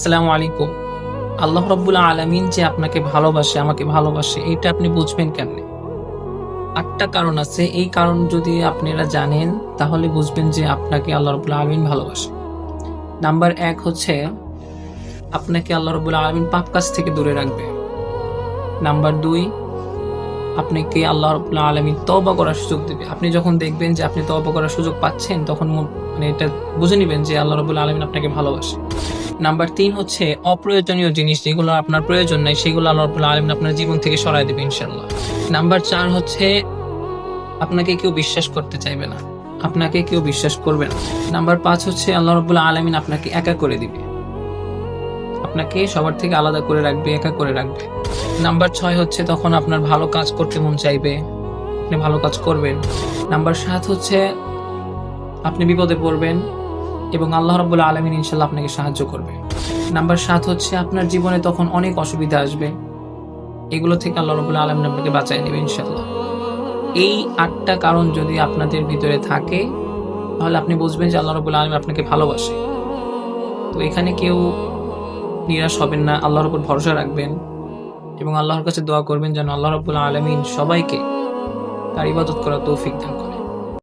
আসসালামু আলাইকুম। আল্লাহ রাব্বুল আলামিন যে আপনাকে ভালোবাসে, আমাকে ভালোবাসে, এটা আপনি বুঝবেন কেমনে? ৮ টা কারণ আছে। এই কারণ যদি আপনারা জানেন, তাহলে বুঝবেন যে আপনাকে আল্লাহ রাব্বুল আলামিন ভালোবাসে। নাম্বার ১ হচ্ছে, আপনাকে আল্লাহ রাব্বুল আলামিন পাপ কাজ থেকে দূরে রাখবে। নাম্বার ২, আপনাকে আল্লাহ রাব্বুল আলামিন তওবা করার সুযোগ দিবে। আপনি যখন দেখবেন যে আপনি তওবা করার সুযোগ পাচ্ছেন, তখন মানে এটা বুঝে নিবেন যে আল্লাহ রাব্বুল আলামিন আপনাকে ভালোবাসে। নাম্বার ৩ হচ্ছে, অপ্রয়োজনীয় জিনিস যেগুলো আপনার প্রয়োজন নাই, সেগুলো আল্লাহ রাব্বুল আলামিন আপনার জীবন থেকে সরায় দিবে ইনশাআল্লাহ। নাম্বার ৪ হচ্ছে, আপনাকে কেউ বিশ্বাস করতে চাইবে না। আপনাকে কেউ বিশ্বাস করবে না। নাম্বার ৫ হচ্ছে, আল্লাহ রাব্বুল আলামিন আপনাকে একা করে দিবে। আপনাকে সবার থেকে আলাদা করে রাখবে, একা করে রাখবে। নাম্বার ৬ হচ্ছে, তখন আপনার ভালো কাজ করতে মন চাইবে। আপনি ভালো কাজ করবেন। নাম্বার ৭ হচ্ছে, আপনি বিপদে পড়বেন এবং আল্লাহ রাব্বুল আলামিন ইনশাআল্লাহ আপনাকে সাহায্য করবে। নাম্বার ৭ হচ্ছে, আপনার জীবনে তখন অনেক অসুবিধা আসবে। এগুলো থেকে আল্লাহ রাব্বুল আলামিন আপনাকে বাঁচায় নেবে ইনশাআল্লাহ। এই ৮ টা কারণ যদি আপনাদের ভিতরে থাকে, তাহলে আপনি বুঝবেন যে আল্লাহ রাব্বুল আলামিন আপনাকে ভালোবাসে। তো এখানে কেউ নিরাশ হবেন না, আল্লাহর উপর ভরসা রাখবেন এবং আল্লাহর কাছে দোয়া করবেন যেন আল্লাহ রাব্বুল আলামিন সবাইকে তার ইবাদত করার তৌফিক দান করেন।